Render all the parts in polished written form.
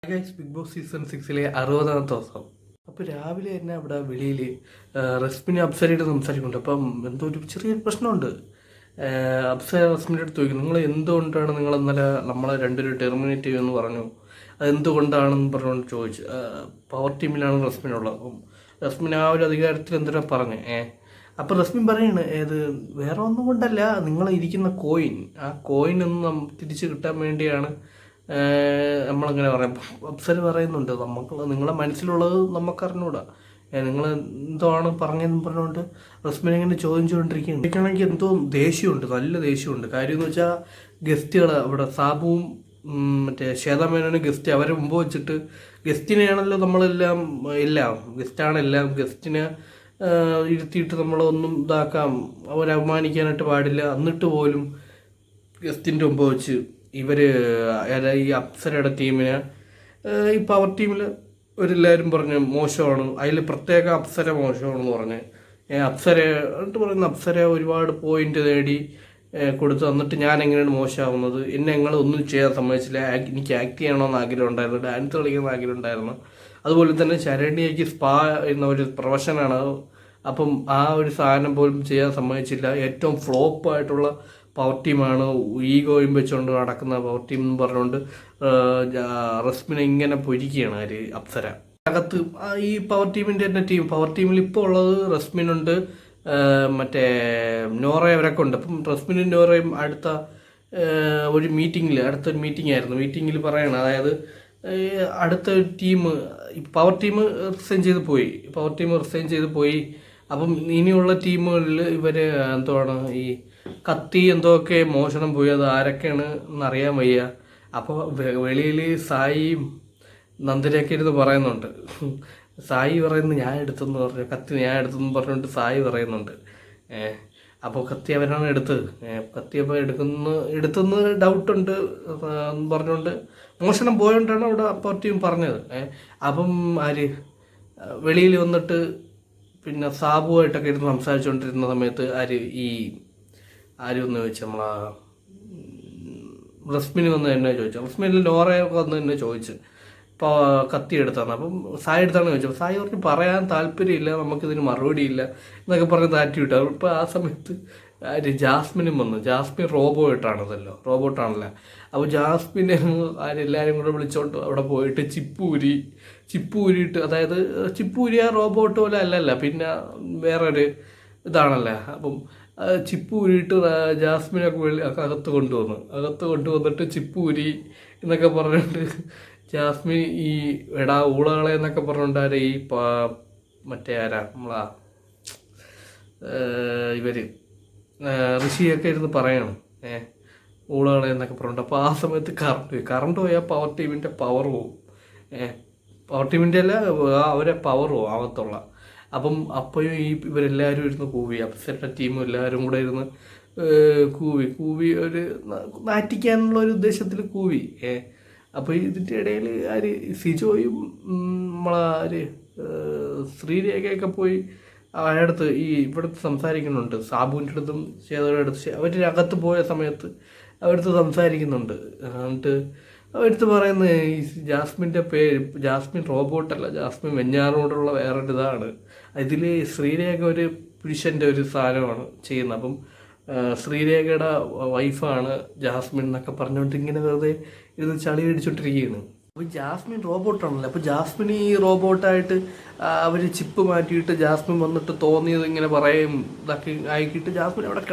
Big boss season 6 60ാമത്തെ ദിവസം. അപ്പോൾ രാവിലെ തന്നെ അവിടെ വെളിയിൽ റസ്മിനെ അപ്സരയായിട്ട് സംസാരിക്കുന്നുണ്ട്. അപ്പം എന്തോ ഒരു ചെറിയൊരു പ്രശ്നമുണ്ട്. അപ്സര റസ്മിൻ്റെ അടുത്ത് ചോദിക്കും, നിങ്ങൾ എന്തുകൊണ്ടാണ് നിങ്ങൾ ഇന്നലെ നമ്മളെ രണ്ടുപേരും ടെർമിനേറ്റ് ചെയ്യുമെന്ന് പറഞ്ഞു, അതെന്തുകൊണ്ടാണെന്ന് പറഞ്ഞുകൊണ്ട് ചോദിച്ചു. പവർ ടീമിലാണ് റസ്മിനുള്ളത്. അപ്പം റസ്മിൻ ആ ഒരു അധികാരത്തിൽ എന്തിനാ പറഞ്ഞു. അപ്പോൾ റസ്മിൻ പറയാണ്, വേറെ ഒന്നും കൊണ്ടല്ല, നിങ്ങൾ ഇരിക്കുന്ന കോയിൻ, ആ കോയിൻ ഒന്ന് തിരിച്ച് കിട്ടാൻ വേണ്ടിയാണ് നമ്മളങ്ങനെ പറയാം. അപ്സര പറയുന്നുണ്ട്, നിങ്ങളെ മനസ്സിലുള്ളത് നമുക്കറിഞ്ഞൂടാ, നിങ്ങൾ എന്താണ് പറഞ്ഞതെന്ന് പറഞ്ഞുകൊണ്ട് റസ്മിനെ ഇങ്ങനെ ചോദിച്ചുകൊണ്ടിരിക്കുകയാണ്. എനിക്കാണെങ്കിൽ എന്തോ ദേഷ്യമുണ്ട്, നല്ല ദേഷ്യമുണ്ട്. കാര്യം എന്ന് വെച്ചാൽ ഗസ്റ്റുകൾ അവിടെ സാബുവും മറ്റേ ശ്വേതാമേനോനും ഗസ്റ്റ് അവരെ മുമ്പ് വെച്ചിട്ട് ഗസ്റ്റിനെയാണല്ലോ നമ്മളെല്ലാം ഗസ്റ്റാണെല്ലാം ഗസ്റ്റിനെ ഇരുത്തിയിട്ട് നമ്മളൊന്നും ഇതാക്കാം, അവരെ അപമാനിക്കാനായിട്ട് പാടില്ല. എന്നിട്ട് പോലും ഗസ്റ്റിൻ്റെ മുമ്പ് വെച്ച് ഇവർ ഈ അപ്സരയുടെ ടീമിനെ ഈ പവർ ടീമിൽ ഒരെല്ലാവരും പറഞ്ഞ് മോശമാണ്, അതിൽ പ്രത്യേക അപ്സര മോശമാണെന്ന് പറഞ്ഞ് അപ്സര എന്നിട്ട് പറയുന്ന അപ്സര ഒരുപാട് പോയിന്റ് നേടി കൊടുത്തു. എന്നിട്ട് ഞാൻ എങ്ങനെയാണ് മോശമാവുന്നത്, എന്നെ നിങ്ങൾ ഒന്നും ചെയ്യാൻ സമ്മതിച്ചില്ല, എനിക്ക് ആക്ട് ചെയ്യണമെന്ന് ആഗ്രഹം ഉണ്ടായിരുന്നു, ഡാൻസ് കളിക്കുന്ന ആഗ്രഹം ഉണ്ടായിരുന്നു. അതുപോലെ തന്നെ ശരണ്യയ്ക്ക് സ്പാ എന്ന ഒരു പ്രൊഫഷനാണ്, അപ്പം ആ ഒരു സാധനം പോലും ചെയ്യാൻ സമ്മതിച്ചില്ല. ഏറ്റവും ഫ്ലോപ്പായിട്ടുള്ള പവർ ടീമാണ്, ഈഗോയും വെച്ചുകൊണ്ട് നടക്കുന്ന പവർ ടീം എന്ന് പറഞ്ഞുകൊണ്ട് റസ്മിനെ ഇങ്ങനെ പൊരിക്കുകയാണ് ആര് അപ്സര. അകത്ത് ഈ പവർ ടീമിൻ്റെ തന്നെ പവർ ടീമിൽ ഇപ്പോൾ ഉള്ളത് റസ്മിനുണ്ട്, മറ്റേ നോറ അവരൊക്കെ ഉണ്ട്. അപ്പം റസ്മിനും നോറയും അടുത്തൊരു മീറ്റിംഗ് ആയിരുന്നു. മീറ്റിങ്ങിൽ പറയണം, അതായത് അടുത്ത ടീം പവർ ടീം റിസൈൻ ചെയ്ത് പോയി. അപ്പം ഇനിയുള്ള ടീമുകളിൽ ഇവർ എന്തുവാണ് ഈ കത്തി എന്തൊക്കെ മോഷണം പോയി, അത് ആരൊക്കെയാണ് എന്നറിയാൻ വയ്യ. അപ്പോൾ വെളിയിൽ സായിയും നന്ദിനിയൊക്കെ ഇരുന്ന് പറയുന്നുണ്ട്. സായി പറയുന്നത് ഞാൻ എടുത്തെന്ന് പറഞ്ഞു, കത്തി ഞാൻ എടുത്തെന്ന് പറഞ്ഞുകൊണ്ട് സായി പറയുന്നുണ്ട്. അപ്പോൾ കത്തി അവരാണ് എടുത്തത്. കത്തി അപ്പോൾ എടുത്തെന്ന് ഡൗട്ടുണ്ട് എന്ന് പറഞ്ഞുകൊണ്ട് മോഷണം പോയോണ്ടാണ് അവിടെ അപ്പോൾ ടീം പറഞ്ഞത്. അപ്പം വെളിയിൽ വന്നിട്ട് പിന്നെ സാബുവായിട്ടൊക്കെ ഇരുന്ന് സംസാരിച്ചുകൊണ്ടിരുന്ന സമയത്ത് ആര് വന്ന് ചോദിച്ചു, നമ്മളാ റസ്മിന് വന്ന് എന്നെ ചോദിച്ചു. റസ്മിനിൽ നോറയൊക്കെ വന്ന് എന്നെ ചോദിച്ചു ഇപ്പോൾ കത്തി എടുത്താണ്. അപ്പം സായി എടുത്താണ് ചോദിച്ചത്. അപ്പോൾ സായി പറഞ്ഞ് പറയാൻ താല്പര്യമില്ല, നമുക്കിതിന് മറുപടിയില്ല എന്നൊക്കെ പറഞ്ഞ് താറ്റി വിട്ടു. അപ്പോൾ ആ സമയത്ത് ജാസ്മിനും വന്നു. ജാസ്മിൻ റോബോട്ടാണല്ലോ. അപ്പോൾ ജാസ്മിനെ എല്ലാവരും കൂടെ വിളിച്ചോണ്ട് അവിടെ പോയിട്ട് ചിപ്പ് ഊരിയിട്ട്, അതായത് ചിപ്പ് ഊരിയ റോബോട്ട് പോലെ അല്ലല്ല, പിന്നെ വേറൊരു ഇതാണല്ലോ. അപ്പം ചിപ്പ് ഊരിയിട്ട് ജാസ്മിനൊക്കെ അകത്ത് കൊണ്ടുവന്നിട്ട് ചിപ്പ് ഊരി എന്നൊക്കെ പറഞ്ഞിട്ട് ജാസ്മിൻ ഈ ഊളകളെ എന്നൊക്കെ പറഞ്ഞിട്ട് ഈ മറ്റേ നമ്മളാ ഇവർ ഋഷിയൊക്കെ ഇരുന്ന് പറയണം ഊളകളെ എന്നൊക്കെ പറഞ്ഞിട്ട്. അപ്പോൾ ആ സമയത്ത് കറണ്ട് പോയാൽ പവർ ടീമിൻ്റെ പവർ പോവും. പവർ ടീമിൻ്റെ അല്ല, അവരെ പവർ പോവും അകത്തുള്ള. അപ്പം അപ്പോഴും ഇവരെല്ലാവരും ഇരുന്ന് കൂവി, അപ്സെറ്റ ടീമും എല്ലാവരും കൂടെ ഇരുന്ന് കൂവി ഒരു നാറ്റിക്കാനുള്ള ഒരു ഉദ്ദേശത്തിൽ കൂവി. അപ്പോൾ ഇതിൻ്റെ ഇടയിൽ സിജോയും നമ്മളെ ശ്രീരേഖയൊക്കെ പോയി അയാളടുത്ത് ഇവിടുത്തെ സംസാരിക്കുന്നുണ്ട്, സാബുവിൻ്റെ അടുത്തും ചേതയുടെ അടുത്ത്. അവരകത്ത് പോയ സമയത്ത് അവരടുത്ത് സംസാരിക്കുന്നുണ്ട്. എന്നിട്ട് അവരടുത്ത് പറയുന്നത് ഈ ജാസ്മിൻ്റെ പേര് ജാസ്മിൻ റോബോട്ടല്ല, ജാസ്മിൻ വെഞ്ഞാറോടുള്ള വേറൊരു ഇതാണ്. ഇതിൽ ശ്രീരേഖ ഒരു പുരുഷൻ്റെ ഒരു സാധനമാണ് ചെയ്യുന്നത്. അപ്പം ശ്രീരേഖയുടെ വൈഫാണ് ജാസ്മിൻ എന്നൊക്കെ പറഞ്ഞുകൊണ്ട് ഇങ്ങനെ വെറുതെ ഇത് ചളി അടിച്ചോണ്ടിരിക്കുകയാണ്. അപ്പോൾ ജാസ്മിൻ റോബോട്ടാണല്ലോ. അപ്പോൾ ജാസ്മിൻ ഈ റോബോട്ടായിട്ട് അവർ ചിപ്പ് മാറ്റിയിട്ട് ജാസ്മിൻ വന്നിട്ട് തോന്നിയത് ഇങ്ങനെ പറയും ഇതൊക്കെ ആക്കിയിട്ട് ജാസ്മിൻ അവിടെ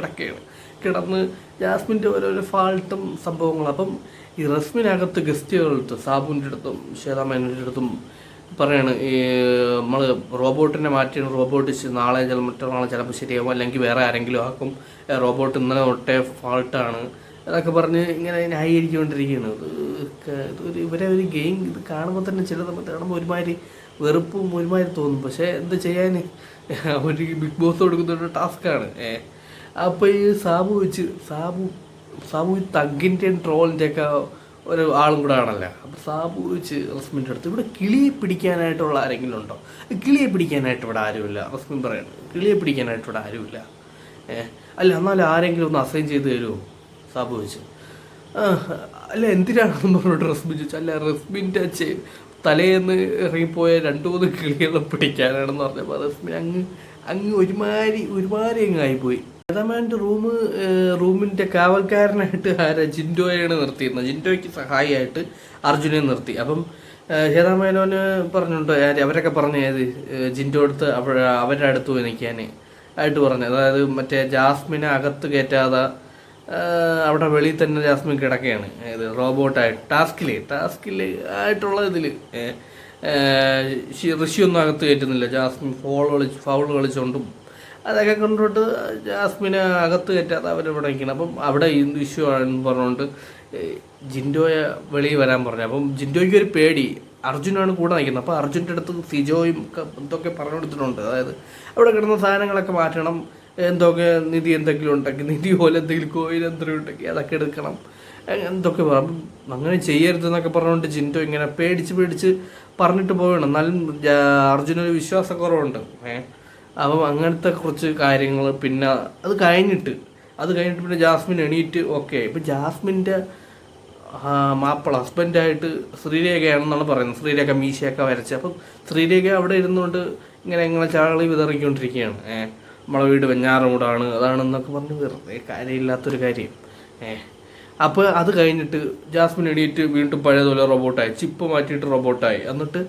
കിടന്ന് ജാസ്മിൻ്റെ ഓരോരോ ഫാൾട്ടും സംഭവങ്ങളും. അപ്പം ഈ റസ്മിനകത്ത് ഗസ്റ്റുകളടുത്ത് സാബുവിൻ്റെ അടുത്തും ശ്വേതാമേനോൻ്റെ അടുത്തും പറയാണ്, ഈ നമ്മൾ റോബോട്ടിനെ മാറ്റിയാണ്, റോബോട്ട് നാളെ മറ്റന്നാളെ ചിലപ്പോൾ ശരിയാവും, അല്ലെങ്കിൽ വേറെ ആരെങ്കിലും ആക്കും, റോബോട്ട് ഇന്നലെ തൊട്ടേ ഫാൾട്ടാണ് എന്നൊക്കെ പറഞ്ഞ് ഇങ്ങനെ ന്യായീകരിച്ചുകൊണ്ടിരിക്കുകയാണ്. ഇവരെ ഒരു ഗെയിം ഇത് കാണുമ്പോൾ തന്നെ ചില സമയത്ത് കാണുമ്പോൾ ഒരുമാതിരി വെറുപ്പും ഒരുമാതിരി തോന്നും. പക്ഷേ എന്ത് ചെയ്യാൻ, ഒരു ബിഗ് ബോസ് കൊടുക്കുന്ന ഒരു ടാസ്ക്കാണ്. അപ്പോൾ ഈ സാബു ഈ തഗ്ഗിൻ്റെയും ട്രോളിൻ്റെ ഒക്കെ ഒരു ആളും കൂടെ ആണല്ലോ. അപ്പോൾ സാബു വെച്ച് റസ്മിൻ്റെ അടുത്ത്, ഇവിടെ കിളിയെ പിടിക്കാനായിട്ടുള്ള ആരെങ്കിലും ഉണ്ടോ? കിളിയെ പിടിക്കാനായിട്ട് ഇവിടെ ആരുമില്ല. റസ്മിൻ പറയണം, കിളിയെ പിടിക്കാനായിട്ട് ഇവിടെ ആരുമില്ല. അല്ല എന്നാലും ആരെങ്കിലും ഒന്ന് അസൈൻ ചെയ്ത് തരുമോ? സാബു വെച്ച് അല്ല എന്തിനാണെന്ന് പറഞ്ഞിട്ട് റസ്മിൻ ചോദിച്ചു. അല്ല റസ്മിൻ്റെ തലേന്ന് ഇറങ്ങിപ്പോയ 2-3 കിളികളെ പിടിക്കാനാണെന്ന് പറഞ്ഞപ്പോൾ റസ്മിൻ അങ്ങ് ഒരുമാതിരി അങ്ങ് ആയിപ്പോയി. ചേതാമേൻ്റെ റൂമിൻ്റെ കാവൽക്കാരനായിട്ട് ജിൻഡോയാണ് നിർത്തിയിരുന്നത്. ജിൻഡോയ്ക്ക് സഹായിയായിട്ട് അർജുനെ നിർത്തി. അപ്പം ചേതാമേനോന് പറഞ്ഞിട്ടുണ്ട് അവരൊക്കെ പറഞ്ഞ ജിൻഡോ അടുത്ത് അവരുടെ അടുത്ത് പോയി നിൽക്കാൻ ആയിട്ട് പറഞ്ഞു. അതായത് മറ്റേ ജാസ്മിനെ അകത്ത് കയറ്റാതെ അവിടെ വെളിയിൽ തന്നെ ജാസ്മിൻ കിടക്കുകയാണ്. ഇത് റോബോട്ടായിട്ട് ടാസ്കിൽ ആയിട്ടുള്ള ഇതിൽ ഋഷിയൊന്നും അകത്ത് കയറ്റുന്നില്ല. ജാസ്മിൻ ഫൗൾ കളിച്ചുകൊണ്ടും അതൊക്കെ കൊണ്ടിട്ട് ജാസ്മിനെ അകത്ത് കയറ്റാതെ അവരിവിടെ നിൽക്കണം. അപ്പം അവിടെ ഇഷ്യൂ ആണെന്ന് പറഞ്ഞുകൊണ്ട് ജിൻഡോയെ വെളിയിൽ വരാൻ പറഞ്ഞു. അപ്പം ജിൻഡോയ്ക്ക് ഒരു പേടി, അർജുനാണ് കൂടെ നിൽക്കുന്നത്. അപ്പോൾ അർജുൻ്റെ അടുത്ത് സിജോയും ഇതൊക്കെ പറഞ്ഞു കൊടുത്തിട്ടുണ്ട്. അതായത് അവിടെ കിടന്ന സാധനങ്ങളൊക്കെ മാറ്റണം, എന്തൊക്കെ നിധി എന്തെങ്കിലും ഉണ്ടെങ്കിൽ നിധി പോലെ എന്തെങ്കിലും കോയിൽ എന്തെങ്കിലും ഉണ്ടെങ്കിൽ അതൊക്കെ എടുക്കണം, എന്തൊക്കെ പറഞ്ഞു. അങ്ങനെ ചെയ്യരുതെന്നൊക്കെ പറഞ്ഞുകൊണ്ട് ജിൻഡോ ഇങ്ങനെ പേടിച്ച് പറഞ്ഞിട്ട് പോവുകയാണ്. എന്നാലും അർജുനൊരു വിശ്വാസക്കുറവുണ്ട്. അപ്പം അങ്ങനത്തെ കുറച്ച് കാര്യങ്ങൾ. പിന്നെ അത് കഴിഞ്ഞിട്ട് പിന്നെ ജാസ്മിൻ എണീറ്റ് ഓക്കെ. ഇപ്പം ജാസ്മിൻ്റെ മാപ്പിള ഹസ്ബൻഡായിട്ട് ശ്രീരേഖയാണെന്നാണ് പറയുന്നത്. ശ്രീരേഖ മീശയൊക്കെ വരച്ച്. അപ്പം ശ്രീരേഖ അവിടെ ഇരുന്നുകൊണ്ട് ഇങ്ങനെ ചാളി വിതറിക്കൊണ്ടിരിക്കുകയാണ്. നമ്മളെ വീട് വെഞ്ഞാറമൂടാണ് അതാണെന്നൊക്കെ പറഞ്ഞ് വെറുതെ കാര്യമില്ലാത്തൊരു കാര്യം. അപ്പോൾ അത് കഴിഞ്ഞിട്ട് ജാസ്മിൻ എണീറ്റ് വീണ്ടും പഴയതുപോലെ റോബോട്ടായി, ചിപ്പ് മാറ്റിയിട്ട് റോബോട്ടായി. എന്നിട്ട്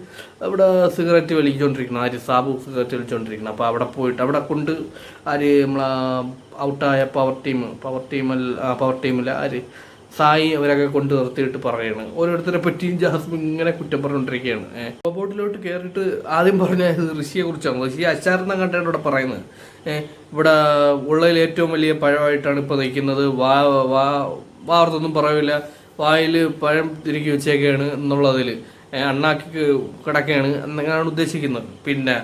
അവിടെ സിഗരറ്റ് വലിച്ചുകൊണ്ടിരിക്കണം. സാബു സിഗരറ്റ് വലിച്ചുകൊണ്ടിരിക്കണം. അപ്പോൾ അവിടെ പോയിട്ട് അവിടെ കൊണ്ട് നമ്മളെ ഔട്ടായ പവർ ടീമിൽ സായി അവരൊക്കെ കൊണ്ട് നിർത്തിയിട്ട് പറയുകയാണ്. ഓരോരുത്തരെ പറ്റിയും ജാസ്മിൻ ഇങ്ങനെ കുറ്റം പറഞ്ഞുകൊണ്ടിരിക്കുകയാണ്. റോബോട്ടിലോട്ട് കയറിയിട്ട് ആദ്യം പറഞ്ഞ ഋഷിയെ കുറിച്ചാണ്. ഋഷി അച്ചാർന്ന കണ്ടാണ് ഇവിടെ പറയുന്നത്. ഇവിടെ ഉള്ളതിൽ ഏറ്റവും വലിയ പഴമായിട്ടാണ് ഇപ്പോൾ നിൽക്കുന്നത്. വാർത്തൊന്നും പറയില്ല, വായിൽ പഴം തിരികെ വെച്ചേക്കാണ് എന്നുള്ളതിൽ അണ്ണാക്കി കിടക്കുകയാണ് എന്നൊക്കെയാണ് ഉദ്ദേശിക്കുന്നത്. പിന്നെ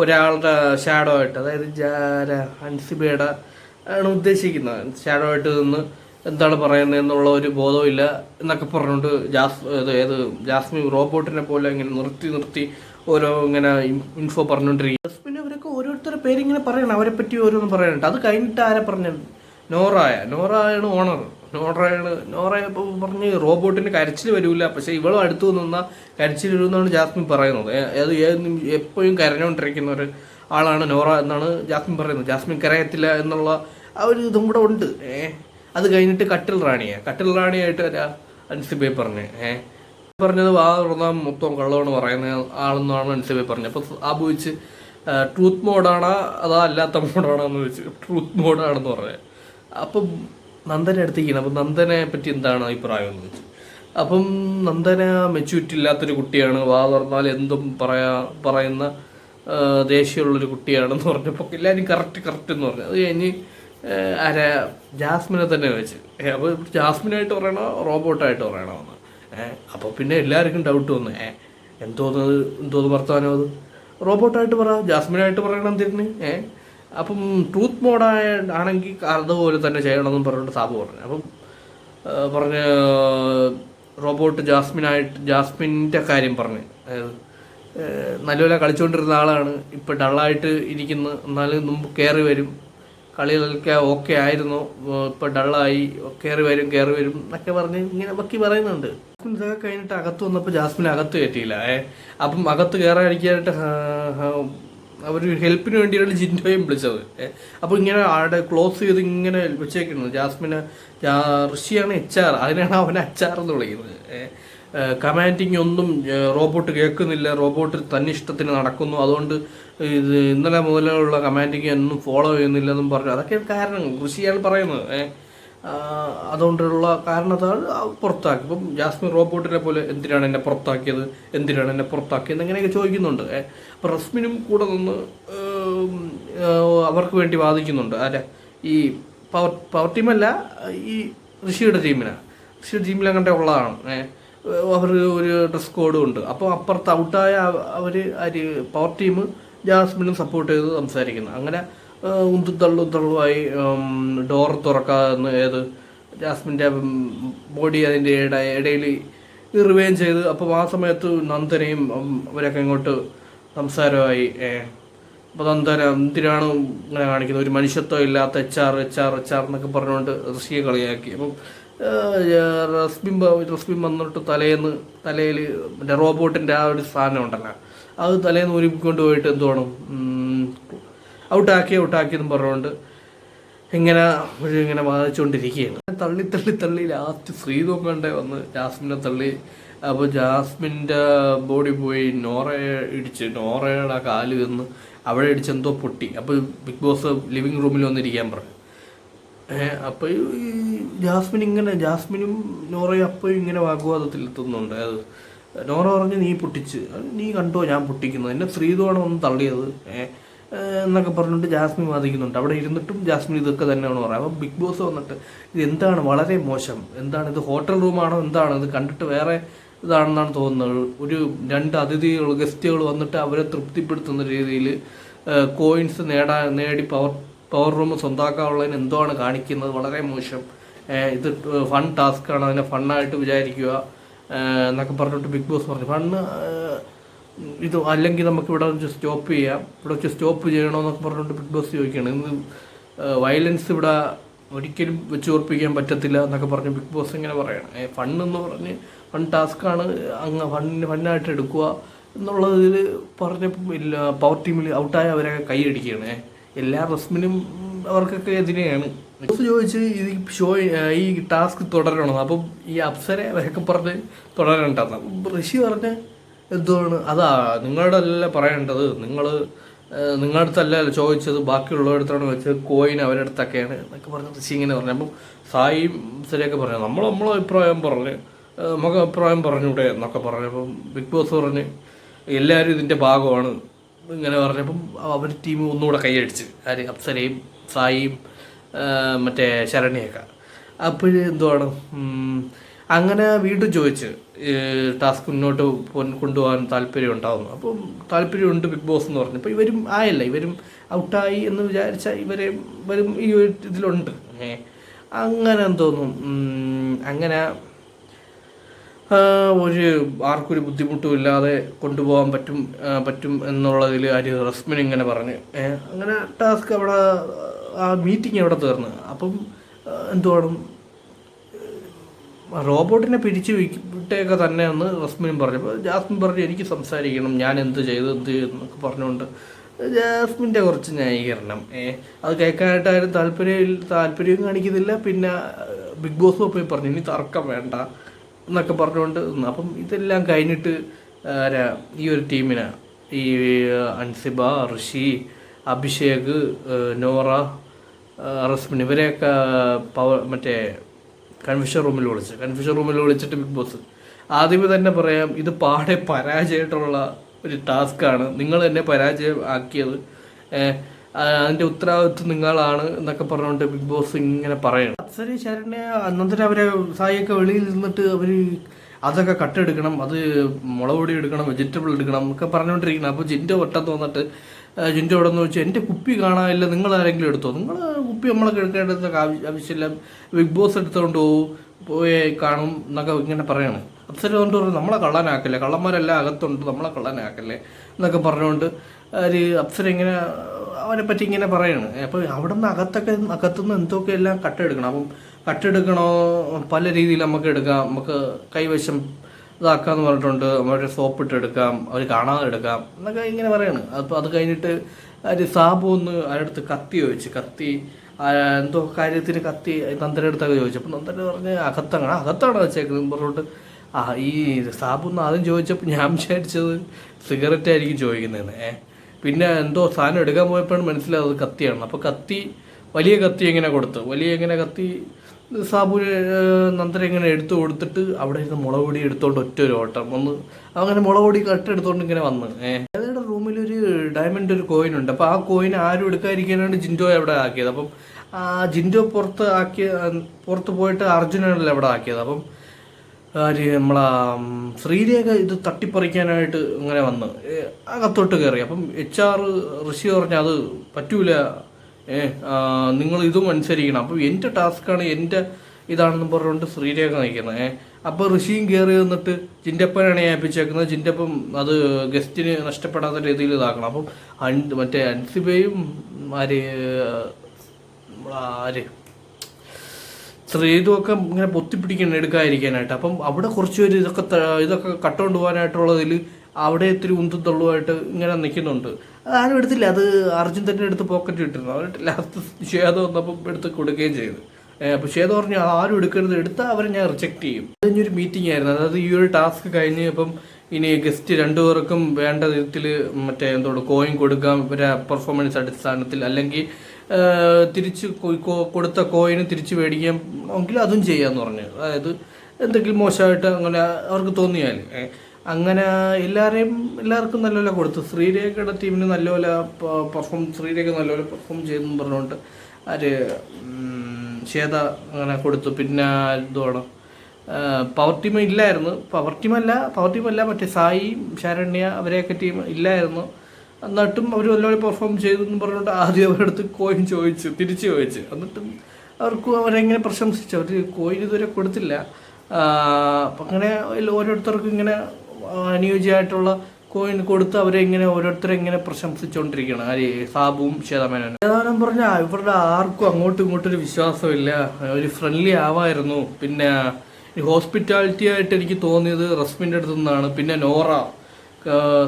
ഒരാളുടെ ഷാഡോ ആയിട്ട്, അതായത് ഹൻസിബയുടെ ആണ് ഉദ്ദേശിക്കുന്നത്. ഷാഡോ ആയിട്ട് നിന്ന് എന്താണ് പറയുന്നത് എന്നുള്ള ഒരു ബോധമില്ല എന്നൊക്കെ പറഞ്ഞുകൊണ്ട് ജാസ്മിൻ റോബോട്ടിനെ പോലെ ഇങ്ങനെ നിർത്തി ഓരോ ഇങ്ങനെ ഇൻഫോ പറഞ്ഞുകൊണ്ടിരിക്കും. ജാസ്മിൻ അവരൊക്കെ ഓരോരുത്തരുടെ പേരിങ്ങനെ പറയണം, അവരെ പറ്റി ഓരോന്ന് പറയാനുണ്ട്. അത് കഴിഞ്ഞിട്ട് ആരെ പറഞ്ഞത്? നോറയാണ് ഓണർ. നോറ ഇപ്പോൾ പറഞ്ഞ് റോബോട്ടിന് കരച്ചിൽ വരില്ല, പക്ഷേ ഇവളും അടുത്ത് നിന്നാൽ കരച്ചിൽ വരുമെന്നാണ് ജാസ്മിൻ പറയുന്നത്. അത് എപ്പോഴും കരഞ്ഞുകൊണ്ടിരിക്കുന്ന ഒരു ആളാണ് നോറ എന്നാണ് ജാസ്മിൻ പറയുന്നത്. ജാസ്മിൻ കരയത്തില്ല എന്നുള്ള ആ ഒരു ഇതും കൂടെ ഉണ്ട്. അത് കഴിഞ്ഞിട്ട് കട്ടിൽ റാണിയായിട്ട് അൻസിബെ പറഞ്ഞത് തുറന്നാൽ മൊത്തം കള്ളമാണ് പറയുന്ന ആളെന്നാണ് അൻസിബെ പറഞ്ഞത്. അപ്പോൾ ആബു വെച്ച് ട്രൂത്ത് മോഡാണോ അതാ അല്ലാത്ത മോഡാണോ എന്ന് വെച്ച് ട്രൂത്ത് മോഡാണെന്ന് പറഞ്ഞത്. അപ്പം നന്ദനെ അടുത്തേക്കാണ്. അപ്പം നന്ദനെ പറ്റി എന്താണ് അഭിപ്രായം എന്ന് വെച്ചു. അപ്പം നന്ദന മെച്യൂരിറ്റി ഇല്ലാത്തൊരു കുട്ടിയാണ്, തുറന്നാൽ എന്തും പറയുന്ന ദേഷ്യമുള്ളൊരു കുട്ടിയാണെന്ന് പറഞ്ഞപ്പോൾ എല്ലാവരും കറക്റ്റ് എന്ന് പറഞ്ഞു. അത് കഴിഞ്ഞ് ജാസ്മിനെ തന്നെ വെച്ച്. അപ്പോൾ ജാസ്മിനായിട്ട് പറയണോ റോബോട്ടായിട്ട് പറയണോ എന്ന്. അപ്പോൾ പിന്നെ എല്ലാവർക്കും ഡൗട്ട് വന്നു. എന്തോന്ന് വർത്താനോ അത് റോബോട്ടായിട്ട് ജാസ്മിനായിട്ട് പറയണം എന്തിന്? അപ്പം ട്രൂത്ത് ആണെങ്കിൽ അതുപോലെ തന്നെ ചെയ്യണമെന്നും പറഞ്ഞിട്ട് സാബു പറഞ്ഞു. അപ്പം പറഞ്ഞ് റോബോട്ട് ജാസ്മിൻ്റെ കാര്യം പറഞ്ഞ് നല്ലപോലെ കളിച്ചുകൊണ്ടിരുന്ന ആളാണ്, ഇപ്പം ഡള്ളായിട്ട് ഇരിക്കുന്നു, എന്നാലും മുമ്പ് കയറി വരും, കളികളൊക്കെ ഓക്കെ ആയിരുന്നു, ഇപ്പം ഡള്ളായി, കയറി വരും എന്നൊക്കെ പറഞ്ഞ് ഇങ്ങനെ ബാക്കി പറയുന്നുണ്ട്. ഇതൊക്കെ കഴിഞ്ഞിട്ട് അകത്ത് വന്നപ്പോൾ ജാസ്മിൻ അകത്ത് കയറ്റിയില്ല. അപ്പം അകത്ത് കയറാതിരിക്കാനായിട്ട് അവർ ഹെൽപ്പിന് വേണ്ടിയാണ് ജിൻഡോയും വിളിച്ചത്. അപ്പോൾ ഇങ്ങനെ ആടെ ക്ലോസ് ചെയ്ത് ഇങ്ങനെ വെച്ചേക്കുന്നത്. ഋഷിയാണ് HR, അതിനാണ് അവനെ HR എന്ന് വിളിക്കുന്നത്. കമാൻഡിങ് ഒന്നും റോബോട്ട് കേൾക്കുന്നില്ല, റോബോട്ട് തന്നെ ഇഷ്ടത്തിന് നടക്കുന്നു, അതുകൊണ്ട് ഇത് ഇന്നലെ മുതലുള്ള കമാൻഡിങ് ഒന്നും ഫോളോ ചെയ്യുന്നില്ലെന്നും പറഞ്ഞു. അതൊക്കെ കാരണം ഋഷിയാണ് പറയുന്നത്. അതുകൊണ്ടുള്ള കാരണത്താൽ പുറത്താക്കി. ഇപ്പം ജാസ്മിൻ റോബോട്ടിനെ പോലെ എന്തിനാണ് എന്നെ പുറത്താക്കിയത് എന്നിങ്ങനെയൊക്കെ ചോദിക്കുന്നുണ്ട്. അപ്പം റസ്മിനും കൂടെ നിന്ന് അവർക്ക് വേണ്ടി വാദിക്കുന്നുണ്ട്. ഈ പവർ ടീമല്ല, ഈ ഋഷിയുടെ ടീമിൽ അങ്ങനെ ഉള്ളതാണ്. അവർ ഒരു ഡ്രസ് കോഡും ഉണ്ട്. അപ്പോൾ അപ്പുറത്ത് ഔട്ടായ അവർ പവർ ടീം ജാസ്മിനും സപ്പോർട്ട് ചെയ്ത് സംസാരിക്കുന്നു. അങ്ങനെ ഉന്തുതള്ളുമായി ഡോർ തുറക്കാതെ ജാസ്മിൻ്റെ ബോഡി അതിൻ്റെ ഇടയിൽ റിവൈൻ ചെയ്ത്. അപ്പോൾ ആ സമയത്ത് നന്ദനയും അവരൊക്കെ ഇങ്ങോട്ട് സംസാരമായി. അപ്പോൾ നന്ദന എന്തിനാണ് ഇങ്ങനെ കാണിക്കുന്നത്, ഒരു മനുഷ്യത്വം ഇല്ലാത്ത HR എന്നൊക്കെ പറഞ്ഞുകൊണ്ട് ഋഷിയെ കളിയാക്കി. അപ്പം റസ്മിൻ വന്നിട്ട് തലയിൽ മറ്റേ റോബോട്ടിൻ്റെ ആ ഒരു സാധനം ഉണ്ടല്ലോ, അത് തലേന്ന് ഊരിക്കൊണ്ട് പോയിട്ട് എന്തുവാണ് ഔട്ടാക്കിയെന്ന് പറഞ്ഞുകൊണ്ട് ഇങ്ങനെ വാദിച്ചുകൊണ്ടിരിക്കുകയാണ്. തള്ളി ലാസ്റ്റ് ശ്രീധോക്കണ്ടേ വന്ന് ജാസ്മിനെ തള്ളി. അപ്പോൾ ജാസ്മിൻ്റെ ബോഡി പോയി നോറയെ ഇടിച്ച്, നോറയുടെ കാല് വന്ന് അവിടെ ഇടിച്ച് എന്തോ പൊട്ടി. അപ്പോൾ ബിഗ് ബോസ് ലിവിങ് റൂമിൽ വന്നിരിക്കാൻ പറഞ്ഞു. അപ്പോൾ ഈ ജാസ്മിനും നോറയും അപ്പോൾ ഇങ്ങനെ വാഗ്വാദത്തിലെത്തുന്നുണ്ട്. അത് നോറ പറഞ്ഞ് നീ പൊട്ടിച്ച്, നീ കണ്ടോ ഞാൻ പൊട്ടിക്കുന്നത്, എന്നെ ശ്രീധുവാണ് വന്ന് തള്ളിയത് എന്നൊക്കെ പറഞ്ഞിട്ട് ജാസ്മിൻ വാദിക്കുന്നുണ്ട്. അവിടെ ഇരുന്നിട്ടും ജാസ്മിൻ ഇതൊക്കെ തന്നെയാണ് പറയുക. അപ്പോൾ ബിഗ് ബോസ് വന്നിട്ട് ഇത് എന്താണ് വളരെ മോശം, എന്താണ് ഇത് ഹോട്ടൽ റൂമാണോ എന്താണ് ഇത്, കണ്ടിട്ട് വേറെ ഇതാണെന്നാണ് തോന്നുന്നത്. ഒരു 2 ഗസ്റ്റുകൾ വന്നിട്ട് അവരെ തൃപ്തിപ്പെടുത്തുന്ന രീതിയിൽ കോയിൻസ് നേടി പവർ റൂം സ്വന്തമാക്കാനുള്ളതിന് എന്താണ് കാണിക്കുന്നത്, വളരെ മോശം. ഇത് ഫൺ ടാസ്ക്കാണ്, അതിനെ ഫണ്ണായിട്ട് വിചാരിക്കുക എന്നൊക്കെ പറഞ്ഞിട്ട് ബിഗ് ബോസ് പറഞ്ഞു. ഫണ്ണ് ഇത് അല്ലെങ്കിൽ നമുക്ക് ഇവിടെ വെച്ച് സ്റ്റോപ്പ് ചെയ്യാം, ഇവിടെ വെച്ച് സ്റ്റോപ്പ് ചെയ്യണമെന്നൊക്കെ പറഞ്ഞിട്ട് ബിഗ് ബോസ് ചോദിക്കുകയാണ്. ഇന്ന് വയലൻസ് ഇവിടെ ഒരിക്കലും വെച്ച് ഉറപ്പിക്കാൻ പറ്റത്തില്ല എന്നൊക്കെ പറഞ്ഞ് ബിഗ് ബോസ് ഇങ്ങനെ പറയണം. ഫണ്ണെന്ന് പറഞ്ഞ് ഫൺ ടാസ്ക്കാണ്, ഫണ്ണായിട്ട് എടുക്കുക എന്നുള്ളതിൽ പറഞ്ഞപ്പോൾ ഇല്ല, പവർ ടീമിൽ ഔട്ടായ അവരൊക്കെ കൈയടിക്കുകയാണ്. എല്ലാ റസ്മിനും അവർക്കൊക്കെ എതിരെയാണ്. ചോദിച്ച് ഈ ടാസ്ക് തുടരണം, അപ്പം ഈ അപ്സരെ അവരൊക്കെ പറഞ്ഞ് തുടരണ്ടെന്ന്. അപ്പം ഋഷി പറഞ്ഞ് എന്തുവാണ് അതാ നിങ്ങളുടെ അല്ല പറയേണ്ടത്, നിങ്ങളുടെ അടുത്തല്ല ചോദിച്ചത്, ബാക്കിയുള്ളവരടുത്താണ് വെച്ചത്, കോയിൻ അവരുടെ അടുത്തൊക്കെയാണ് എന്നൊക്കെ പറഞ്ഞ് ഋഷി ഇങ്ങനെ പറഞ്ഞു. അപ്പം സായിയും അപ്സരയൊക്കെ പറഞ്ഞു നമ്മളെ അഭിപ്രായം നമുക്ക് അഭിപ്രായം പറഞ്ഞൂടെ എന്നൊക്കെ പറഞ്ഞപ്പം ബിഗ് ബോസ് പറഞ്ഞ് എല്ലാവരും ഇതിൻ്റെ ഭാഗമാണ് ഇങ്ങനെ പറഞ്ഞപ്പം അവർ ടീം ഒന്നുകൂടെ കൈയടിച്ച്, അപ്സരയും സായിയും മറ്റേ ശരണ്യൊക്കെ. അപ്പോഴെന്തുവാണ് അങ്ങനെ വീണ്ടും ചോദിച്ച് ടാസ്ക് മുന്നോട്ട് കൊണ്ടുപോകാൻ താല്പര്യം ഉണ്ടാകുന്നു. അപ്പം താല്പര്യമുണ്ട് ബിഗ് ബോസ് എന്ന് പറഞ്ഞു. അപ്പോൾ ഇവരും ഇവരും ഔട്ടായി എന്ന് വിചാരിച്ചാൽ ഇവരും ഈ ഒരു ഇതിലുണ്ട്. അങ്ങനെ തോന്നും അങ്ങനെ ആർക്കൊരു ബുദ്ധിമുട്ടും ഇല്ലാതെ കൊണ്ടുപോകാൻ പറ്റും എന്നുള്ളതിൽ റസ്മിൻ ഇങ്ങനെ പറഞ്ഞ് അങ്ങനെ ടാസ്ക് അവിടെ ആ മീറ്റിംഗ് അവിടെ തീർന്ന്. അപ്പം എന്തുവാണ് റോബോട്ടിനെ പിരിച്ചു വിട്ടേക്കെ തന്നെ എന്ന് റസ്മിനും പറഞ്ഞു. അപ്പോൾ ജാസ്മിൻ പറഞ്ഞു എനിക്ക് സംസാരിക്കണം, ഞാൻ എന്ത് ചെയ്തു എന്നൊക്കെ പറഞ്ഞുകൊണ്ട് ജാസ്മിൻ്റെ കുറച്ച് ന്യായീകരണം അത് കേൾക്കാനായിട്ടാരും താല്പര്യം കാണിക്കുന്നില്ല. പിന്നെ ബിഗ് ബോസ് പോയി പറഞ്ഞു ഇനി തർക്കം വേണ്ട എന്നൊക്കെ പറഞ്ഞുകൊണ്ട്. അപ്പം ഇതെല്ലാം കഴിഞ്ഞിട്ട് ഈ ഒരു ടീമിന് ഈ അൻസിബ, ഋഷി, അഭിഷേക്, നോറ, റസ്മിൻ ഇവരെയൊക്കെ മറ്റേ കൺഫ്യൂഷൻ റൂമിൽ വിളിച്ചിട്ട് ബിഗ് ബോസ് ആദ്യമേ തന്നെ പറയാം ഇത് പാടെ പരാജയമായിട്ടുള്ള ഒരു ടാസ്ക്കാണ്, നിങ്ങൾ എന്നെ പരാജയം ആക്കിയത്, അതിൻ്റെ ഉത്തരവാദിത്വം നിങ്ങളാണ് എന്നൊക്കെ പറഞ്ഞുകൊണ്ട് ബിഗ് ബോസ് ഇങ്ങനെ പറയണം. അപ്സര ശരണ്യ അന്നത്തെ അവരെ സായിയൊക്കെ വെളിയിൽ നിന്നിട്ട് അവർ അതൊക്കെ കട്ടെടുക്കണം, അത് മുളക് പൊടി എടുക്കണം, വെജിറ്റബിൾ എടുക്കണം എന്നൊക്കെ പറഞ്ഞുകൊണ്ടിരിക്കണം. അപ്പോൾ ജിൻഡോ വട്ടത്ത് വന്നിട്ട് ജിൻഡോ ഇവിടെ നിന്ന് വെച്ചാൽ എൻ്റെ കുപ്പി കാണാനില്ല, നിങ്ങൾ ആരെങ്കിലും എടുത്തോ, നിങ്ങൾ കുപ്പി നമ്മളൊക്കെ എടുക്കേണ്ടത് ആവശ്യമില്ല, ബിഗ് ബോസ് എടുത്തുകൊണ്ട് പോയി കാണും എന്നൊക്കെ ഇങ്ങനെ പറയണം. അപ്സര കൊണ്ട് പറഞ്ഞു നമ്മളെ കള്ളനാക്കല്ലേ, കള്ളന്മാരെല്ലാം അകത്തുണ്ട്, നമ്മളെ കള്ളനാക്കല്ലേ എന്നൊക്കെ പറഞ്ഞുകൊണ്ട് അപ്സര ഇങ്ങനെ അവനെ പറ്റി ഇങ്ങനെ പറയാണ്. അപ്പോൾ അവിടെ നിന്ന് അകത്തുനിന്ന് എന്തൊക്കെ എല്ലാം കട്ടെടുക്കണം. അപ്പം കട്ടെടുക്കണോ പല രീതിയിൽ നമുക്ക് എടുക്കാം, നമുക്ക് കൈവശം ഇതാക്കാമെന്ന് പറഞ്ഞിട്ടുണ്ട്, അവരുടെ സോപ്പിട്ട് എടുക്കാം, അവർ കാണാതെ എടുക്കാം എന്നൊക്കെ ഇങ്ങനെ പറയാണ്. അപ്പോൾ അത് കഴിഞ്ഞിട്ട് സാബു ഒന്ന് അടുത്ത് കത്തി എന്തോ കാര്യത്തിന് നന്ദൻ്റെ അടുത്തൊക്കെ ചോദിച്ചു. അപ്പോൾ നന്ദൻ പറഞ്ഞ് അകത്താണ് വെച്ചേക്കുന്നത് പറഞ്ഞിട്ട് ഈ സാബു ഒന്ന് ആദ്യം ചോദിച്ചപ്പോൾ ഞാൻ വിചാരിച്ചത് സിഗരറ്റ് ആയിരിക്കും ചോദിക്കുന്നതെന്ന്. പിന്നെ എന്തോ സാധനം എടുക്കാൻ പോയപ്പോഴാണ് മനസ്സിലായത് കത്തിയാണ്. അപ്പോൾ വലിയ കത്തി കത്തി സാബുവിന് നന്ദന ഇങ്ങനെ എടുത്തു കൊടുത്തിട്ട് അവിടെ ഇരുന്ന് മുളക് പൊടി എടുത്തോണ്ട് ഒറ്റൊരു ഓട്ടം അങ്ങനെ മുളക് പൊടി കട്ടെടുത്തോണ്ട് ഇങ്ങനെ വന്ന് ഏതാണ്ട് റൂമിലൊരു ഡയമണ്ട് ഒരു കോയിൻ ഉണ്ട്. അപ്പോൾ ആ കോയിൻ ആരും എടുക്കാതിരിക്കാനാണ് ജിൻഡോയെ അവിടെ ആക്കിയത്. അപ്പം ജിൻഡോ പുറത്ത് പോയിട്ട് അർജുനാണല്ലോ അവിടെ ആക്കിയത്. അപ്പം നമ്മളാ ശ്രീരേഖ ഇത് തട്ടിപ്പറിക്കാനായിട്ട് ഇങ്ങനെ വന്ന് അകത്തോട്ട് കയറി. അപ്പം HR ഋഷി പറഞ്ഞ അത് പറ്റൂല, നിങ്ങൾ ഇതും അനുസരിക്കണം, അപ്പം എൻ്റെ ടാസ്ക്കാണ്, എൻ്റെ ഇതാണെന്ന് പറഞ്ഞുകൊണ്ട് ശ്രീരേഖ നയിക്കുന്നത്. അപ്പോൾ ഋഷിയും കയറി വന്നിട്ട് ജിൻ്റപ്പനാണ് ഏൽപ്പിച്ചേക്കുന്നത്. ജിൻ്റപ്പം അത് ഗസ്റ്റിന് നഷ്ടപ്പെടാത്ത രീതിയിൽ ഇതാക്കണം. അപ്പം മറ്റേ അൻസിബയും ശ്രീതുമൊക്കെ ഇങ്ങനെ പൊത്തിപ്പിടിക്കണം എടുക്കാതിരിക്കാനായിട്ട്. അപ്പം അവിടെ കുറച്ച് പേര് ഇതൊക്കെ കട്ടുകൊണ്ട് പോകാനായിട്ടുള്ളതിൽ അവിടെ ഇത്തിരി ഉന്തും തള്ളുമായിട്ട് ഇങ്ങനെ നിൽക്കുന്നുണ്ട്. ആരും എടുത്തില്ല, അത് അർജുൻ തന്നെ എടുത്ത് പോക്കറ്റ് ഇട്ടിരുന്നു. അവരുടെ ലാസ്റ്റ് ശ്വേത വന്നപ്പം എടുത്ത് കൊടുക്കുകയും ചെയ്തു. അപ്പോൾ ശ്വേത പറഞ്ഞു ആരും എടുക്കരുത്, എടുത്താൽ അവരെ ഞാൻ റിജക്റ്റ് ചെയ്യും. അതിനൊരു മീറ്റിംഗ് ആയിരുന്നു. അതായത് ഈ ഒരു ടാസ്ക് കഴിഞ്ഞ് ഇപ്പം ഇനി ഗസ്റ്റ് രണ്ടുപേർക്കും വേണ്ട വിധത്തിൽ കോയിൻ കൊടുക്കാം ഇവരെ പെർഫോമൻസ് അടിസ്ഥാനത്തിൽ, അല്ലെങ്കിൽ തിരിച്ച് കൊടുത്ത കോയിന് തിരിച്ച് മേടിക്കാം എങ്കിൽ അതും ചെയ്യാമെന്ന് പറഞ്ഞു. അതായത് എന്തെങ്കിലും മോശമായിട്ട് അങ്ങനെ അവർക്ക് തോന്നിയാൽ അങ്ങനെ എല്ലാവർക്കും നല്ലപോലെ കൊടുത്തു. ശ്രീരേഖയുടെ ടീമിന് നല്ലപോലെ ശ്രീരേഖ നല്ലപോലെ പെർഫോം ചെയ്തെന്ന് പറഞ്ഞുകൊണ്ട് ശ്വേത അങ്ങനെ കൊടുത്തു. പിന്നെ എന്തുവാണ് പവർ ടീം ഇല്ലായിരുന്നു, പവർ ടീമല്ല മറ്റേ സായി ശരണ്യ അവരെയൊക്കെ ടീം ഇല്ലായിരുന്നു. എന്നിട്ടും അവർ നല്ലപോലെ പെർഫോം ചെയ്തു എന്ന് പറഞ്ഞുകൊണ്ട് ആദ്യം അവരടുത്ത് കോയിൻ തിരിച്ചു ചോദിച്ചു. എന്നിട്ടും അവരെങ്ങനെ പ്രശംസിച്ചു. അവർ കോയിൻ ഇതുവരെ കൊടുത്തില്ല. അപ്പം അങ്ങനെ ഓരോരുത്തർക്കും ഇങ്ങനെ അനുയോജ്യമായിട്ടുള്ള കോയിൻ കൊടുത്ത് അവരെ ഇങ്ങനെ ഓരോരുത്തരെ ഇങ്ങനെ പ്രശംസിച്ചുകൊണ്ടിരിക്കുകയാണ് സാബുവും ശ്വേതാമേനോനും. ഏതാനും പറഞ്ഞാൽ ഇവരുടെ ആർക്കും അങ്ങോട്ടും ഇങ്ങോട്ടും ഒരു വിശ്വാസമില്ല, ഒരു ഫ്രണ്ട്ലി ആവായിരുന്നു. പിന്നെ ഈ ഹോസ്പിറ്റാലിറ്റി ആയിട്ട് എനിക്ക് തോന്നിയത് റസ്മിൻ്റെ അടുത്തു നിന്നാണ്. പിന്നെ നോറ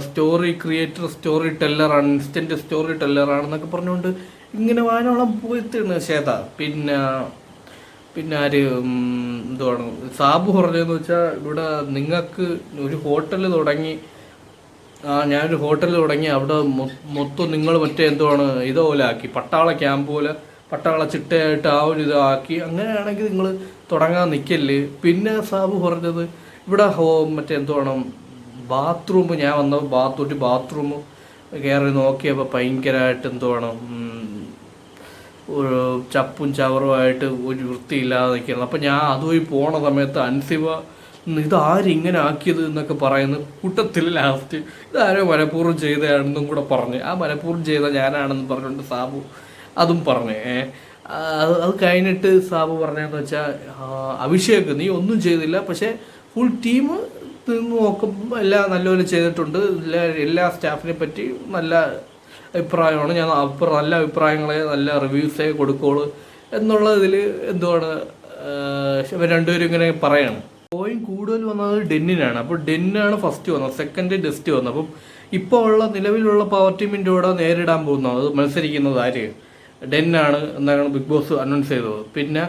സ്റ്റോറി ക്രിയേറ്റർ, സ്റ്റോറി ടെല്ലറാണ്, ഇൻസ്റ്റൻറ്റ് സ്റ്റോറി ടെല്ലറാണെന്നൊക്കെ പറഞ്ഞുകൊണ്ട് ഇങ്ങനെ വാനോളം പോയിട്ടാണ് ശ്വേത. പിന്നെ എന്തുവാണ് സാബു പറഞ്ഞതെന്ന് വെച്ചാൽ ഇവിടെ നിങ്ങൾക്ക് ഒരു ഹോട്ടൽ തുടങ്ങി, ഞാനൊരു ഹോട്ടൽ തുടങ്ങി അവിടെ മൊത്തം നിങ്ങൾ മറ്റേ ഇതുപോലെ ആക്കി, പട്ടാള ക്യാമ്പ് പോലെ പട്ടാള ചിട്ടയായിട്ട് ആ ഒരു ഇതാക്കി, അങ്ങനെയാണെങ്കിൽ നിങ്ങൾ തുടങ്ങാൻ നിൽക്കല്ലേ. പിന്നെ സാബു പറഞ്ഞത് ഇവിടെ മറ്റേ ബാത്റൂം, ഞാൻ വന്ന ബാത്റൂം കയറി നോക്കിയപ്പോൾ ഭയങ്കരമായിട്ട് ഒരു ചപ്പും ചവറുമായിട്ട് ഒരു വൃത്തിയില്ലാതെ നിൽക്കണം. അപ്പം ഞാൻ അതുവഴി പോണ സമയത്ത് അൻസിബ ഇതാരിങ്ങനെ ആക്കിയത് എന്നൊക്കെ പറയുന്ന കൂട്ടത്തിൽ ലാസ്റ്റ് ഇതാരോ മനഃപൂർവ്വം ചെയ്തതാണെന്നും കൂടെ പറഞ്ഞ്, ആ മനഃപൂർവ്വം ചെയ്ത ഞാനാണെന്ന് പറഞ്ഞുകൊണ്ട് സാബു അതും പറഞ്ഞേ. അത് കഴിഞ്ഞിട്ട് സാബു പറഞ്ഞതെന്ന് വെച്ചാൽ അഭിഷേക് നീ ഒന്നും ചെയ്തില്ല, പക്ഷേ ഫുൾ ടീം നോക്കുമ്പോൾ എല്ലാം നല്ലപോലെ ചെയ്തിട്ടുണ്ട്, എല്ലാ സ്റ്റാഫിനെ പറ്റി നല്ല അഭിപ്രായമാണ്, ഞാൻ നല്ല അഭിപ്രായങ്ങളെ നല്ല റിവ്യൂസേ കൊടുക്കുള്ളൂ എന്നുള്ള ഇതിൽ രണ്ടുപേരും ഇങ്ങനെ പറയാണ്. കോയിൻ കൂടുതൽ വന്നത് ഡെന്നിനാണ്. അപ്പോൾ ഡെന്നാണ് ഫസ്റ്റ് വന്നത്, സെക്കൻഡ് ഡെസ്റ്റ് വന്നത്. അപ്പം ഇപ്പോൾ നിലവിലുള്ള പവർ ടീമിൻ്റെ കൂടെ നേരിടാൻ പോകുന്നത്, അത് മത്സരിക്കുന്നത് ആര്? ഡെന്നാണ് എന്നാണ് ബിഗ് ബോസ് അനൗൺസ് ചെയ്തത്. പിന്നെ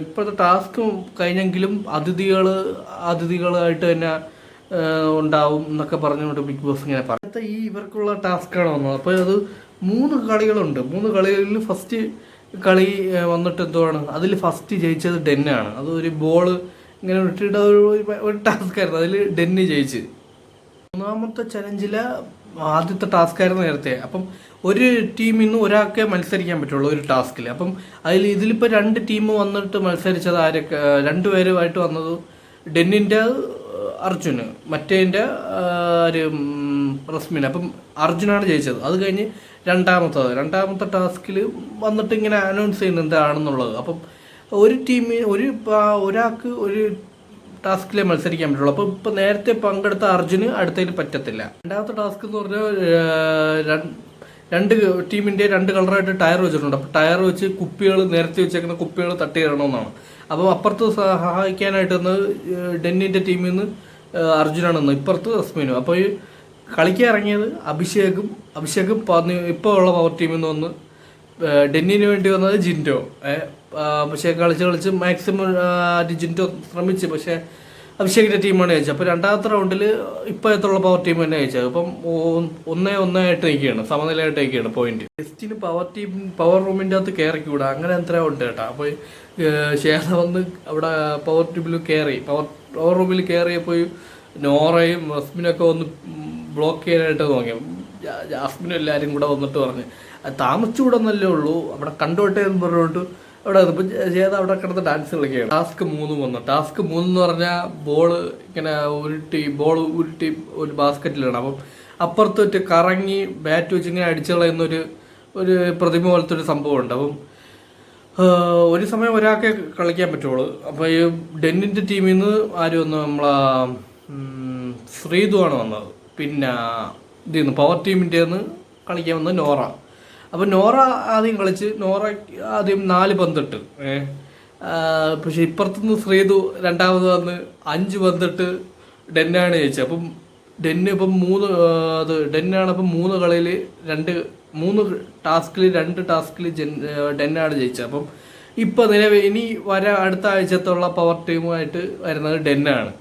ഇപ്പോഴത്തെ ടാസ്ക് കഴിഞ്ഞെങ്കിലും അതിഥികളായിട്ട് തന്നെ ഉണ്ടാവും എന്നൊക്കെ പറഞ്ഞുകൊണ്ട് ബിഗ് ബോസ് ഇങ്ങനെ പറഞ്ഞത്. ഈ ഇവർക്കുള്ള ടാസ്ക്കാണ് വന്നത്. അപ്പോൾ അത് 3 കളികളുണ്ട്. 3 കളികളിൽ ഫസ്റ്റ് കളി വന്നിട്ട് അതിൽ ഫസ്റ്റ് ജയിച്ചത് ഡെന്നാണ്. അത് ഒരു ബോള് ഇങ്ങനെ ഇട്ടിട്ട് ഒരു ടാസ്ക്കായിരുന്നു, അതിൽ ഡെന്നി ജയിച്ച്. 3ാമത്തെ ചലഞ്ചിലെ ആദ്യത്തെ ടാസ്ക്കായിരുന്നു നേരത്തെ. അപ്പം ഒരു ടീമിൽ നിന്ന് ഒരാൾക്കേ മത്സരിക്കാൻ പറ്റുള്ളൂ ഒരു ടാസ്കിൽ. അപ്പം ഇതിലിപ്പോൾ 2 ടീം വന്നിട്ട് മത്സരിച്ചത് ആരൊക്കെ? 2 പേരുമായിട്ട് വന്നത് ഡെന്നിൻ്റെ അർജുന്, മറ്റേതിൻ്റെ റസ്മിൻ. അപ്പം അർജുനാണ് ജയിച്ചത്. അത് കഴിഞ്ഞ് രണ്ടാമത്തെ ടാസ്കിൽ വന്നിട്ട് ഇങ്ങനെ അനൗൺസ് ചെയ്യുന്നത് എന്താണെന്നുള്ളത്. അപ്പം ഒരു ടീമിൽ ഒരാൾക്ക് ഒരു ടാസ്കിലേ മത്സരിക്കാൻ പറ്റുള്ളൂ. അപ്പോൾ ഇപ്പോൾ നേരത്തെ പങ്കെടുത്ത അർജുന് അടുത്തതിൽ പറ്റത്തില്ല. രണ്ടാമത്തെ ടാസ്ക് എന്ന് പറഞ്ഞാൽ 2 ടീമിൻ്റെ 2 കളറായിട്ട് ടയർ വെച്ചിട്ടുണ്ട്. അപ്പോൾ ടയർ വെച്ച് നേരത്തെ വെച്ചേക്കുന്ന കുപ്പികൾ തട്ടി ഇടണമെന്നാണ്. അപ്പോൾ അപ്പുറത്ത് സഹായിക്കാനായിട്ട് ഡെന്നിൻ്റെ ടീമിൽ നിന്ന് അർജുനാണെന്ന്, ഇപ്പുറത്ത് റസ്മിനും. അപ്പോൾ ഈ കളിക്കാൻ ഇറങ്ങിയത് അഭിഷേകും ഇപ്പോൾ ഉള്ള പവർ ടീമിൽ നിന്ന് വന്ന് ഡെന്നിന് വേണ്ടി വന്നത് ജിൻഡോ. പക്ഷേ കളിച്ച് മാക്സിമം ജിൻഡോ ശ്രമിച്ചു, പക്ഷേ അഭിഷേകിൻ്റെ ടീമാണ് ജയിച്ചത്. അപ്പോൾ 2ാമത്തെ റൗണ്ടിൽ ഇപ്പോഴത്തുള്ള പവർ ടീം തന്നെ ജയിച്ചത്. അപ്പം 1-1 നിൽക്കുകയാണ്, സമനിലയായിട്ട് നിൽക്കുകയാണ് പോയിന്റ്. ഗസ്റ്റിന് പവർ റൂമിൻ്റെ അകത്ത് കയറിക്കൂടാ, അങ്ങനെ എത്ര ഉണ്ട് കേട്ടോ. അപ്പോൾ ശ്വേത വന്ന് അവിടെ പവർ റൂമിൽ കയറിയപ്പോൾ നോറയും റസ്മിനൊക്കെ വന്ന് ബ്ലോക്ക് ചെയ്യാനായിട്ട് നോക്കി. ജാസ്മിനും എല്ലാവരും കൂടെ വന്നിട്ട് പറഞ്ഞ് താമസിച്ചുകൂടെന്നല്ലേ ഉള്ളൂ, അവിടെ കണ്ടോട്ടെ എന്ന് പറഞ്ഞുകൊണ്ട് അവിടെ ഇപ്പം ചെയ്ത അവിടെ കിടന്ന് ഡാൻസ് കളിക്കുകയാണ്. ടാസ്ക് 3 വന്നു. ടാസ്ക് 3 എന്ന് പറഞ്ഞാൽ ബോള് ഇങ്ങനെ ഉരുട്ടി ഒരു ബാസ്ക്കറ്റിലാണ്. അപ്പം അപ്പുറത്ത് കറങ്ങി ബാറ്റ് വെച്ച് ഇങ്ങനെ അടിച്ചു കളയുന്ന ഒരു പ്രതിമ പോലത്തെ ഒരു സംഭവമുണ്ട്. അപ്പം ഒരു സമയം ഒരാൾക്കേ കളിക്കാൻ പറ്റുള്ളൂ. അപ്പോൾ ഈ ഡെന്നിൻ്റെ ടീമിൽ നിന്ന് ആര് വന്നു? ശ്രീതുവാണ് വന്നത്. പിന്നെ പവർ ടീമിൻ്റെ നിന്ന് കളിക്കാൻ വന്നത് നോറ. അപ്പോൾ നോറ ആദ്യം കളിച്ച്, നോറ ആദ്യം 4 പന്തിട്ട് പക്ഷെ ഇപ്പുറത്തുനിന്ന് ശ്രീതു രണ്ടാമത് വന്ന് 5 വന്നിട്ട് ഡെന്നാണ് ജയിച്ചത്. അപ്പം ഡെന്ന് ഇപ്പം ഡെന്നാണ്. അപ്പം 3 കളിയിൽ 3 ടാസ്കിൽ 2 ടാസ്കിൽ ഡെന്നാണ് ജയിച്ചത്. അപ്പം ഇപ്പം ഇനി അടുത്ത ആഴ്ചത്തുള്ള പവർ ടീമുമായിട്ട് വരുന്നത് ഡെന്നാണ്.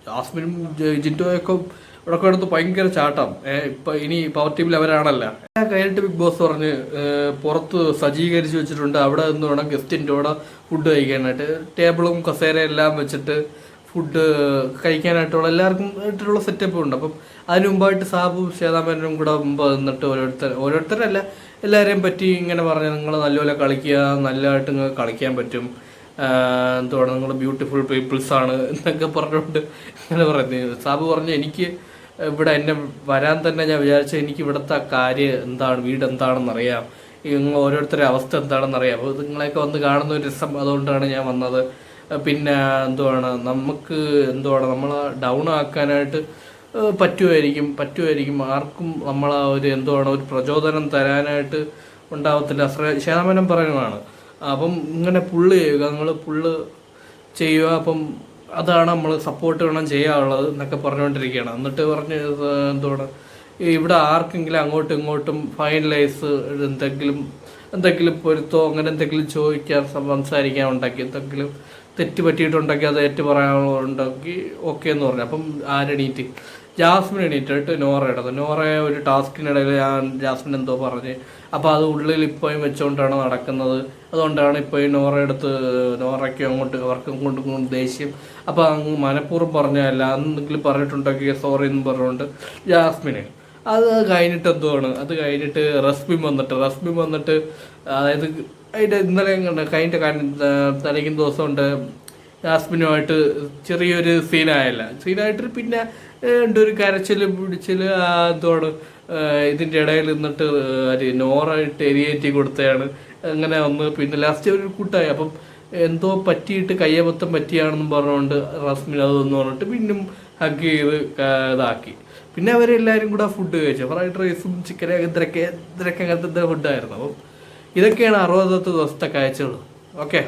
ജാസ്മിനും ജിൻഡോയൊക്കെ ഇവിടെ എടുത്ത് ഭയങ്കര ചാട്ടം. ഇപ്പം ഇനി പവർ ടീമിൽ അവരാണല്ല. കഴിഞ്ഞിട്ട് ബിഗ് ബോസ് പറഞ്ഞ് പുറത്ത് സജ്ജീകരിച്ച് വെച്ചിട്ടുണ്ട്, അവിടെ നിന്ന് വേണം ഗസ്റ്റിൻ്റെ കൂടെ ഫുഡ് കഴിക്കാനായിട്ട്. ടേബിളും കസേരയും എല്ലാം വെച്ചിട്ട് ഫുഡ് കഴിക്കാനായിട്ടുള്ള എല്ലാവർക്കും ആയിട്ടുള്ള സെറ്റപ്പ് ഉണ്ട്. അപ്പം അതിന് മുമ്പായിട്ട് സാബും ശ്വേതാമേനും കൂടെ മുമ്പ് നിന്നിട്ട് ഓരോരുത്തരല്ല എല്ലാവരെയും പറ്റി ഇങ്ങനെ പറഞ്ഞ് നിങ്ങൾ നല്ലപോലെ കളിക്കുക, നല്ലതായിട്ട് നിങ്ങൾക്ക് കളിക്കാൻ പറ്റും, എന്തുവാണ് നിങ്ങൾ ബ്യൂട്ടിഫുൾ പീപ്പിൾസാണ് എന്നൊക്കെ പറഞ്ഞുകൊണ്ട് ഇങ്ങനെ പറയുന്നത്. സാബു പറഞ്ഞു എനിക്ക് ഇവിടെ എന്നെ വരാൻ തന്നെ ഞാൻ വിചാരിച്ച എനിക്ക് ഇവിടുത്തെ കാര്യം എന്താണ്, വീട് എന്താണെന്ന് അറിയാം, നിങ്ങൾ ഓരോരുത്തരുടെ അവസ്ഥ എന്താണെന്ന് അറിയാം. അപ്പോൾ നിങ്ങളെയൊക്കെ വന്ന് കാണുന്ന ഒരു രസം, അതുകൊണ്ടാണ് ഞാൻ വന്നത്. പിന്നെ നമുക്ക് നമ്മളെ ഡൗൺ ആക്കാനായിട്ട് പറ്റുമായിരിക്കും ആർക്കും നമ്മളെ ഒരു പ്രചോദനം തരാനായിട്ട് ഉണ്ടാവത്തില്ല. ശ്വേതാമേനം പറയുന്നതാണ്. അപ്പം ഇങ്ങനെ പുള്ള് ചെയ്യുക, നിങ്ങൾ പുള്ള് ചെയ്യുക, അപ്പം അതാണ് നമ്മൾ സപ്പോർട്ട് വേണം ചെയ്യാനുള്ളത് എന്നൊക്കെ പറഞ്ഞുകൊണ്ടിരിക്കുകയാണ്. എന്നിട്ട് പറഞ്ഞ് ഇവിടെ ആർക്കെങ്കിലും അങ്ങോട്ടും ഇങ്ങോട്ടും ഫൈനലൈസ് എന്തെങ്കിലും പൊരുത്തോ അങ്ങനെ എന്തെങ്കിലും ചോദിക്കാൻ സംസാരിക്കാൻ ഉണ്ടാക്കി, എന്തെങ്കിലും തെറ്റ് പറ്റിയിട്ടുണ്ടെങ്കിൽ അത് ഏറ്റു പറയാനുണ്ടാക്കി ഓക്കെ എന്ന് പറഞ്ഞു. അപ്പം ജാസ്മിൻ എണീറ്റിട്ട് നോറയെ ഒരു ടാസ്കിനിടയിൽ ജാസ്മിൻ എന്തോ പറഞ്ഞ്, അപ്പോൾ അത് ഉള്ളിൽ ഇപ്പോഴും വെച്ചുകൊണ്ടാണ് നടക്കുന്നത്. അതുകൊണ്ടാണ് ഇപ്പോഴും നോറയ്ക്ക് അവർക്ക് അങ്ങോട്ടും ദേഷ്യം. അപ്പോൾ അങ്ങ് മനഃപൂർവ്വം പറഞ്ഞതല്ല, എന്തെങ്കിലും പറഞ്ഞിട്ടുണ്ടെങ്കിൽ സോറി എന്ന് പറഞ്ഞുകൊണ്ട് ജാസ്മിന് അത് കഴിഞ്ഞിട്ട് അത് കഴിഞ്ഞിട്ട് റസ്മിൻ വന്നിട്ട് അതായത് അതിൻ്റെ ഇന്നലെ കഴിഞ്ഞ തലയ്ക്കുന്ന ദിവസമുണ്ട് ജാസ്മിനുമായിട്ട് ചെറിയൊരു സീനായിട്ട് പിന്നെ ഒരു കരച്ചിൽ പിടിച്ചിൽ ഇതിൻ്റെ ഇടയിൽ നിന്നിട്ട് നോറായിട്ട് എരിയേറ്റി കൊടുത്തതാണ്. അങ്ങനെ പിന്നെ ലാസ്റ്റ് ഒരു കൂട്ടായി. അപ്പം എന്തോ പറ്റിയിട്ട് കയ്യബദ്ധം പറ്റിയാണെന്നും പറഞ്ഞുകൊണ്ട് റസ്മിൻ അതൊന്ന് പറഞ്ഞിട്ട് പിന്നും ഹഗ് ചെയ്ത് ഇതാക്കി. പിന്നെ അവരെല്ലാവരും കൂടെ ഫുഡ് കഴിച്ചു. ഫ്രൈഡ് റൈസും ചിക്കനും ഇതൊക്കെ അങ്ങനത്തെ ഫുഡായിരുന്നു. അപ്പം ഇതൊക്കെയാണ് 60 ദിവസത്തെ കാഴ്ചകൾ. ഓക്കെ.